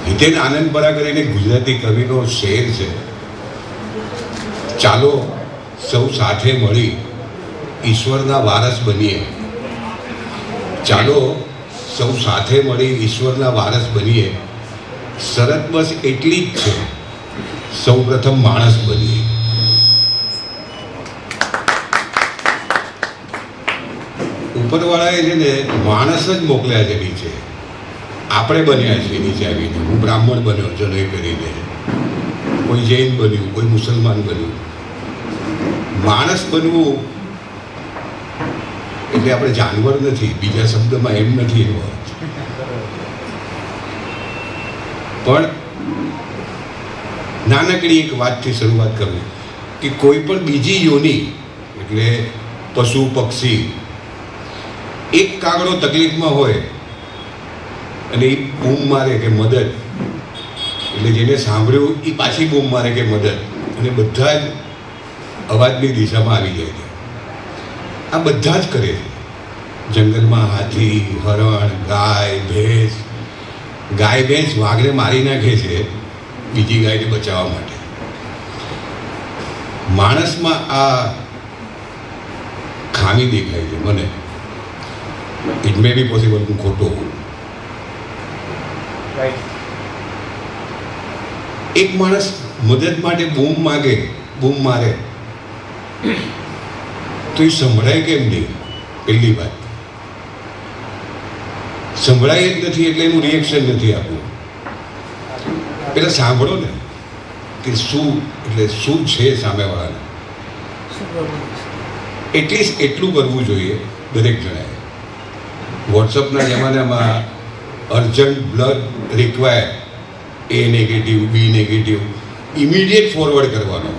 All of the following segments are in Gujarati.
હિતેન આનંદપરા કરીને ગુજરાતી કવિનો શેર છે, ચાલો સૌ સાથે મળી ઈશ્વરના વારસ બનીએ. ચાલો સૌ સાથે મળી ઈશ્વરના વારસ બનીએ. શરત બસ એટલી જ છે, સૌ પ્રથમ માણસ બનીએ. ઉપરવાળાએ છે ને માણસ જ મોકલ્યા છે નીચે. આપણે બન્યા છીએ નીચે આવીને. હું બ્રાહ્મણ બન્યો જનોઈ કરીને, કોઈ જૈન બન્યું, કોઈ મુસલમાન બન્યું. માણસ બનવું એટલે આપણે જાનવર નથી, બીજા શબ્દમાં એમ નથી એનો અર્થ. પણ નાનકડી એક વાતથી શરૂઆત કરું કે કોઈ પણ બીજી યોની એટલે પશુ પક્ષી, એક કાગડો તકલીફમાં હોય અને એ બૂમ મારે કે મદદ, એટલે જેને સાંભળ્યું એ પાછી બૂમ મારે કે મદદ, અને બધા જ અવાજની દિશામાં આવી જાય છે. આ બધા જ કરે છે. જંગલમાં હાથી, હરણ, ગાય ભેંસ. ગાય ભેંસ વાઘને મારી નાખે છે બીજી ગાયને બચાવવા માટે. માણસમાં આ ખામી દેખાય છે મને. ઇટ મે બી પોસિબલ હું ખોટો હોઉં. એક માણસ મદદ માટે બૂમ માગે, બૂમ મારે તો એ સંભળાય કેમ નહીં? પહેલી વાત સંભળાય જ નથી એટલે એનું રિએક્શન નથી આપવું. પેલા સાંભળો ને કે શું એટલે શું છે સામેવાળાને. એટલીસ્ટ એટલું કરવું જોઈએ દરેક જણાએ. વોટ્સઅપના જમાનામાં અર્જન્ટ બ્લડ રિક્વાયર, એ નેગેટિવ, બી નેગેટિવ, ઇમિડિયેટ ફોરવર્ડ કરવાનો.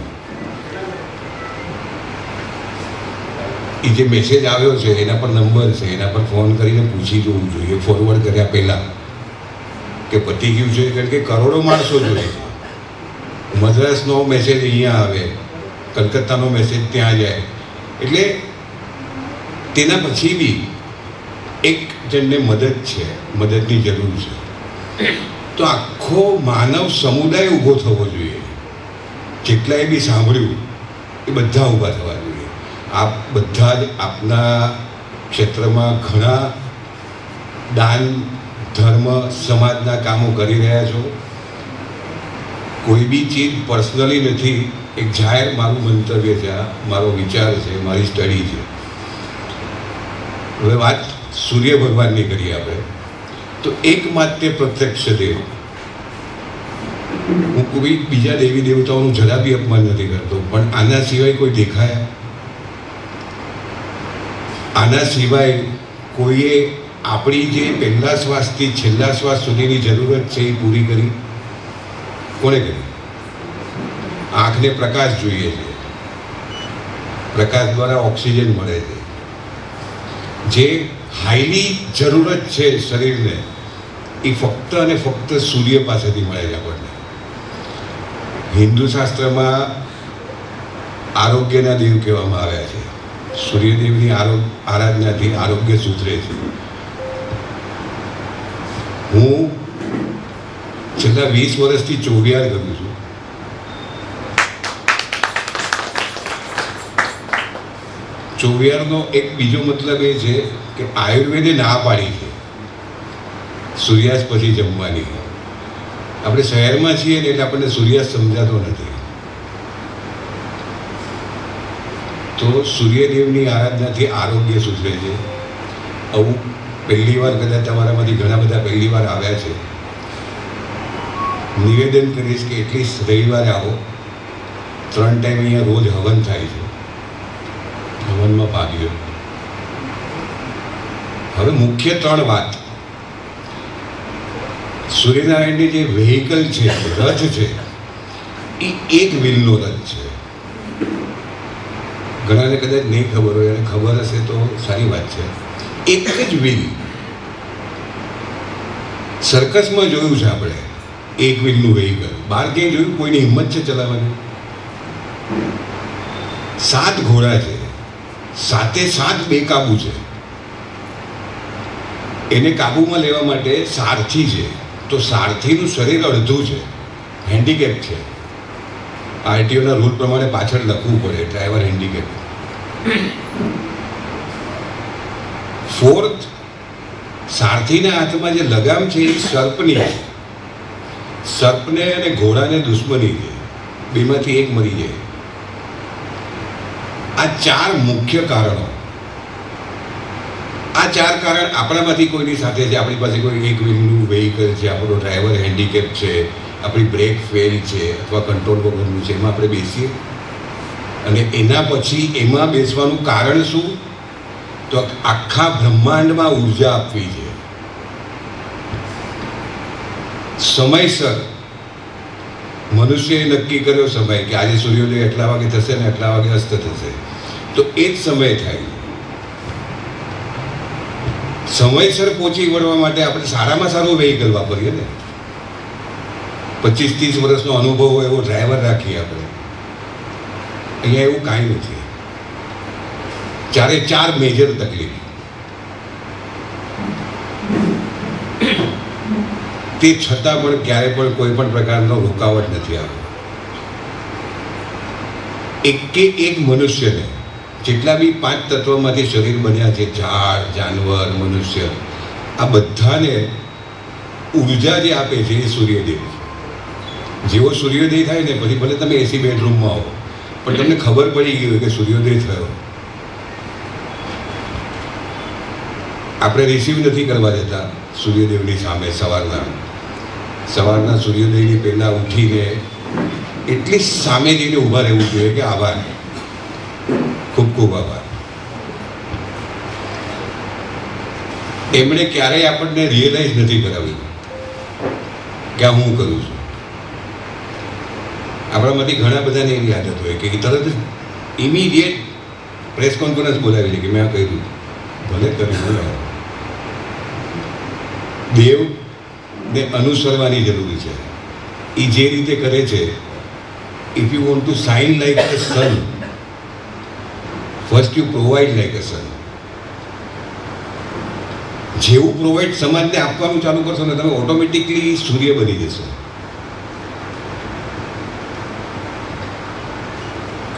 એ જે મેસેજ આવ્યો છે એના પર નંબર છે, એના પર ફોન કરીને પૂછી જોવું જોઈએ ફોરવર્ડ કર્યા પહેલાં કે પતી ગયું છે. કારણ કે કરોડો માણસો જોઈએ. મદ્રાસનો મેસેજ અહીંયા આવે, કલકત્તાનો મેસેજ ત્યાં જાય, એટલે તેના પછી બી એક જણને મદદ છે, મદદની જરૂર છે, તો આખો માનવ સમુદાય ઊભો થવો જોઈએ. જેટલાએ બી સાંભળ્યું એ બધા ઊભા થવા જોઈએ. આપ બધા જ આપના ક્ષેત્રમાં ઘણા દાન, ધર્મ, સમાજના કામો કરી રહ્યા છો. કોઈ બી ચીજ પર્સનલી નથી, એક જાહેર મારું મંતવ્ય છે, આ મારો વિચાર છે, મારી સ્ટડી છે. હવે વાત સૂર્ય ભગવાનની કરીએ આપણે, તો એકમાત્ર પ્રત્યક્ષ દેવ. હું કોઈ બીજા દેવી દેવતાઓનું જરા બી અપમાન નથી કરતો, પણ આના સિવાય કોઈ દેખાયા? આના સિવાય કોઈએ આપણી જે પહેલા શ્વાસથી છેલ્લા શ્વાસ સુધીની જરૂરત છે એ પૂરી કરી? કોણે કરી? આંખને પ્રકાશ જોઈએ છે, પ્રકાશ દ્વારા ઓક્સિજન મળે છે. જે હાઈલી જરૂરત છે શરીરને, એ ફક્ત અને ફક્ત સૂર્ય પાસેથી મળે છે આપણને. હિન્દુ શાસ્ત્રમાં આરોગ્યના દેવ કહેવામાં આવ્યા છે. સૂર્યદેવની આરાધનાથી આરોગ્ય સુધરે છે. હું છેલ્લા 20 વર્ષથી ચોવિયાર કરું છું. ચોવિયારનો એક બીજો મતલબ એ છે કે આયુર્વેદે ના પાડી છે સૂર્યાસ્ત પછી જમવાની. આપણે શહેરમાં છીએ ને એટલે આપણને સૂર્યાસ્ત સમજાતો નથી. તો સૂર્યદેવની આરાધનાથી આરોગ્ય સુધરે છે. આવું પહેલી વાર કદાચ તમારામાંથી ઘણા બધા પહેલી વાર આવ્યા છે. નિવેદન કરીશ કે એટલીસ્ટ રવિવારે આવો. 3 ટાઈમ અહીંયા રોજ હવન થાય છે. હવનમાં ભાગ લ્યો. હવે મુખ્ય 3 વાત. સૂર્યનારાયણની જે વેહિકલ છે, રથ છે, એ એક વ્હીલનો રથ છે. ઘણાને કદાચ નહીં ખબર હોય, અને ખબર હશે તો સારી વાત છે. એક જ વ્હીલ. સર્કસમાં જોયું છે આપણે એક વ્હીલનું વેહિકલ. બહાર ક્યાંય જોયું? કોઈની હિંમત છે ચલાવવાની? 7 ઘોડા છે, 7 બેકાબુ છે. એને કાબૂમાં લેવા માટે સારથી છે, તો સારથીનું શરીર અડધું છે, હેન્ડીકેપ છે. આરટીઓના રૂલ પ્રમાણે પાછળ લખવું પડે ડ્રાઈવર હેન્ડીકેપ. ફોર્થ, સારથીના હાથમાં જે લગામ છે એ સર્પની છે. સર્પને અને ઘોડાને દુશ્મની છે, બેમાંથી એક મરી જાય. આ 4 મુખ્ય કારણો. આ 4 કારણ આપણામાંથી કોઈની સાથે છે. આપણી પાસે કોઈ એક વ્હીલનું વ્હીકલ છે, આપણો ડ્રાઈવર હેન્ડીકેપ છે, આપણી બ્રેક ફેલ છે અથવા કંટ્રોલ વગરનું છે, એમાં આપણે બેસીએ અને એના પછી એમાં બેસવાનું કારણ શું? તો આખા બ્રહ્માંડમાં ઉર્જા આપવી છે. સમયસર મનુષ્યએ નક્કી કર્યો સમય કે આજે સૂર્યોદય એટલા વાગે થશે ને એટલા વાગે અસ્ત થશે, તો એ જ સમય થાય. સમયસર પહોંચી વળવા માટે આપણે સારામાં સારું વ્હીકલ વાપરીએ ને. 25-30 વર્ષનો અનુભવ હોય એવો ડ્રાઈવર રાખીએ આપણે. અહીંયા એવું કાંઈ નથી. 4 મેજર તકલીફ. તે છતાં પણ ક્યારે પણ કોઈ પણ પ્રકારનો રૂકાવટ નથી આવ્યો. એક મનુષ્યને જેટલા બી 5 તત્વોમાંથી શરીર બન્યા છે, ઝાડ, જાનવર, મનુષ્ય, આ બધાને ઉર્જા જે આપે છે એ સૂર્યદેવ છે. જેવો સૂર્યોદય થાય ને પછી ભલે તમે એસી બેડરૂમમાં આવો પણ તમને ખબર પડી ગઈ હોય કે સૂર્યોદય થયો. આપણે રિસીવ નથી કરવા જતા સૂર્યદેવની સામે સવારના સૂર્યોદયની પહેલાં ઉઠીને એટલી સામે જઈને ઊભા રહેવું જોઈએ કે આભાર, ખૂબ ખૂબ આભાર. એમણે ક્યારેય આપણને રિયલાઇઝ નથી કરાવ્યું કે આ હું કરું છું. આપણામાંથી ઘણા બધાને એવી આદત હોય કે તરત જ ઇમિડિયેટ પ્રેસ કોન્ફરન્સ બોલાવી છે કે મેં આ કર્યું. ભલે કર્યું. દેવને અનુસરવાની જરૂરી છે. એ જે રીતે કરે છે, if you want to shine like a sun, first you provide like a sun. જેવું પ્રોવાઈડ સમાજને આપવાનું ચાલુ કરશો ને તમે ઓટોમેટિકલી સૂર્ય બની જશો.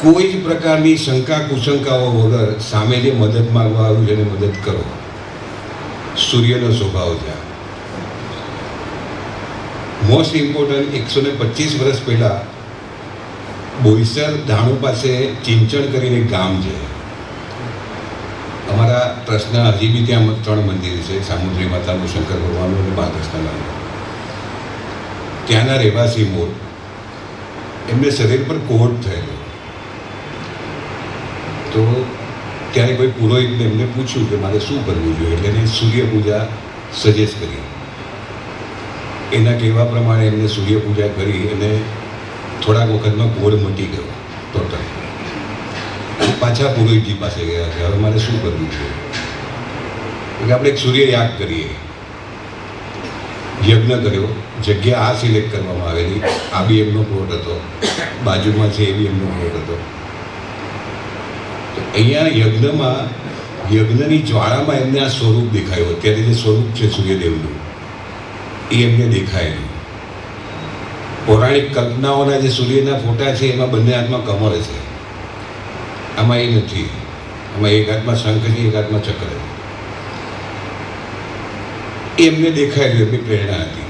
કોઈ જ પ્રકારની શંકા કુશંકાઓ વગર સામે જે મદદ માંગવા આવ્યું છે એને મદદ કરો. સૂર્યનો સ્વભાવ છે. મોસ્ટ ઇમ્પોર્ટન્ટ, 125 વર્ષ પહેલાં બોઈસર દાણુ પાસે ચિંચણ કરીને ગામ છે. અમારા ટ્રસ્ટના હજી બી ત્યાં 3 મંદિર છે, સામુદ્રી માતાનું, શંકર ભગવાનનું અને મહાકૃષ્ણનું. ત્યાંના રહેવાસી મૂળ, એમને શરીર પર કોહટ થયેલો. તો ત્યારે કોઈ પુરોહિતને એમને પૂછ્યું કે મારે શું કરવું જોઈએ, એટલે એને સૂર્ય પૂજા સજેસ્ટ કરી. એના કહેવા પ્રમાણે એમને સૂર્ય પૂજા કરી અને થોડાક વખતમાં કોડ મટી ગયો ટોટલ. પાછા પુરોહિતજી પાસે ગયા કે હવે મારે શું કરવું જોઈએ. એટલે આપણે એક સૂર્ય યાગ કરીએ. યજ્ઞ કર્યો. જગ્યા આ સિલેક્ટ કરવામાં આવેલી. આ બી એમનો પ્લોટ હતો, બાજુમાં છે એ બી એમનો પ્લોટ હતો. તો અહીંયા યજ્ઞની જ્વાળામાં એમને આ સ્વરૂપ દેખાયું. અત્યારે જે સ્વરૂપ છે સૂર્યદેવનું એ એમને દેખાયેલું. પૌરાણિક કલ્પનાઓના જે સૂર્યના ફોટા છે એમાં બંને હાથમાં કમળ છે, આમાં એ નથી. આમાં એક હાથમાં શંખ છે, એક હાથમાં ચક્ર છે. એમને દેખાયેલું, એમની પ્રેરણા હતી.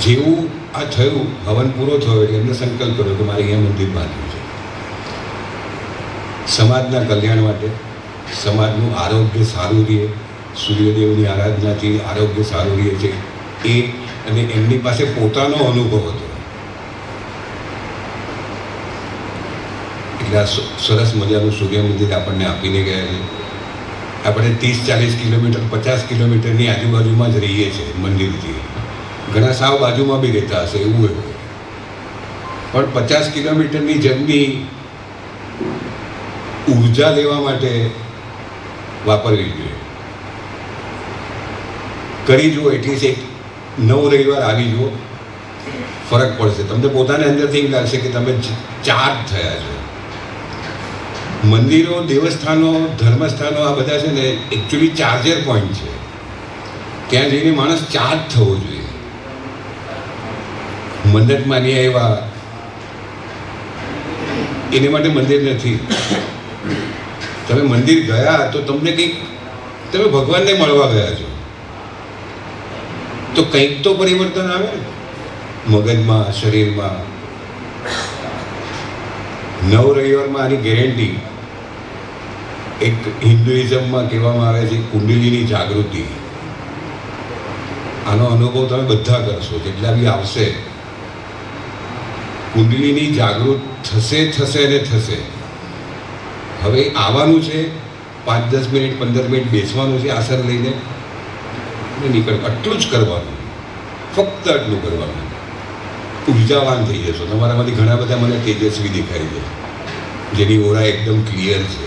જેવું આ થયું, હવન પૂરો થયો એટલે એમને સંકલ્પ કર્યો કે મારે અહીંયા મંદિર બાંધવું છે સમાજના કલ્યાણ માટે. સમાજનું આરોગ્ય સારું રહે, સૂર્યદેવની આરાધનાથી આરોગ્ય સારું રહે છે એ. અને એમની પાસે પોતાનો અનુભવ હતો. એટલે આ સરસ મજાનું સૂર્ય મંદિર આપણને આપીને ગયા છે. આપણે 30-40 કિલોમીટર, 50 કિલોમીટરની આજુબાજુમાં જ રહીએ છીએ મંદિરથી. ઘણા સાવ બાજુમાં બી રહેતા હશે એવું પણ 50 કિલોમીટરની જર્ની ઉર્જા લેવા માટે વાપરવી જોઈએ. કરી જુઓ, એટલીસ્ટ એક 9 રવિવાર આવી જુઓ, ફરક પડશે તમને. પોતાને અંદરથી એમ લાગશે કે તમે ચાર્જ થયા છો. મંદિરો, દેવસ્થાનો, ધર્મસ્થાનો આ બધા છે ને એકચ્યુઅલી ચાર્જર પોઈન્ટ છે. ત્યાં જઈને માણસ ચાર્જ થવો જોઈએ. મન્નત માની આવ્યા એની માટે મંદિર નથી. તમે મંદિર ગયા તો તમને કંઈક, તમે ભગવાનને મળવા ગયા છો તો કંઈક તો પરિવર્તન આવે મગજમાં, શરીરમાં. નવ રવિવારમાં આની ગેરંટી. એક હિન્દુઇઝમમાં કહેવામાં આવે છે કુંડલીની જાગૃતિ. આનો અનુભવ તમે બધા કરશો જેટલા બી આવશે. કુંડલીની જાગૃત થશે ને થશે. હવે આવવાનું છે, 5-10 મિનિટ 15 મિનિટ બેસવાનું છે આસન લઈને નીકળ. આટલું જ કરવાનું, ફક્ત આટલું કરવાનું. ઉર્જાવાન થઈ જશો. તમારામાંથી ઘણા બધા મને તેજસ્વી દેખાય છે, જેની ઓરા એકદમ ક્લિયર છે.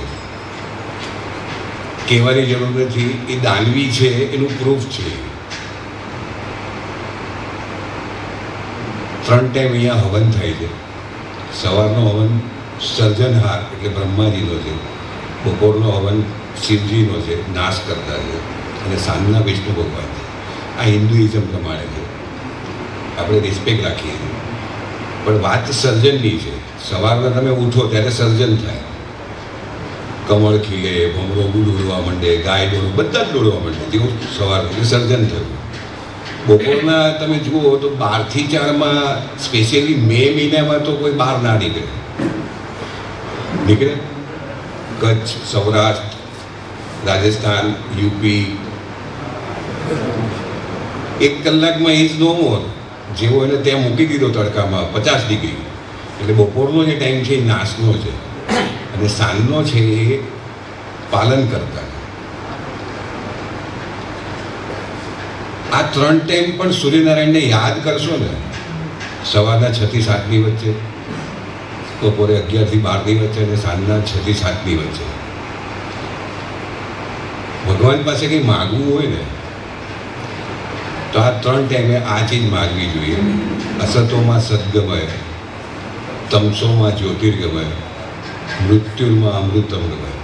કહેવાની જરૂર નથી, એ દાનવી છે એનું પ્રૂફ છે. 3 ટાઈમ અહીંયા હવન થાય છે. સવારનો હવન સર્જનહાર એટલે બ્રહ્માજીનો છે, બપોરનો હવન શિવજીનો છે, નાશ કરતા છે, અને સાંજના વિષ્ણુ ભગવાન છે. આ હિન્દુઇઝમ પ્રમાણે છે, આપણે રિસ્પેક્ટ રાખીએ છીએ. પણ વાત સર્જનની છે. સવારના તમે ઉઠો ત્યારે સર્જન થાય. કમળ ખીલે, ભમરો ઉડવા માંડે, ગાય દોડું બધા જ દોડવા માંડે. તેવું સવાર એટલે સર્જન થયું. બપોરના તમે જુઓ તો 12 થી 4 સ્પેશિયલી મે મહિનામાં તો કોઈ બહાર ના નીકળે. કચ્છ, સૌરાષ્ટ્ર, રાજસ્થાન, યુપી 1 કલાકમાં ઇઝ નો મોર. જેવો એને ત્યાં મૂકી દીધો તડકામાં 50 ડિગ્રી. એટલે બપોરનો જે ટાઈમ છે એ નાશનો છે, અને સાંજનો છે એ પાલન કરતા. આ 3 ટાઈમ પણ સૂર્યનારાયણને યાદ કરશો ને, સવારના 6 થી 7ની વચ્ચે, બપોરે 11 થી 12ની વચ્ચે, અને સાંજના 6 થી 7ની વચ્ચે. ભગવાન પાસે કંઈ માગવું હોય ને તો આ 3 ટાઈમે આ ચીજ માગવી જોઈએ. અસતોમાં સદગમય, તમસોમાં જ્યોતિર્ગમય, મૃત્યુમાં અમૃતમ ગમય.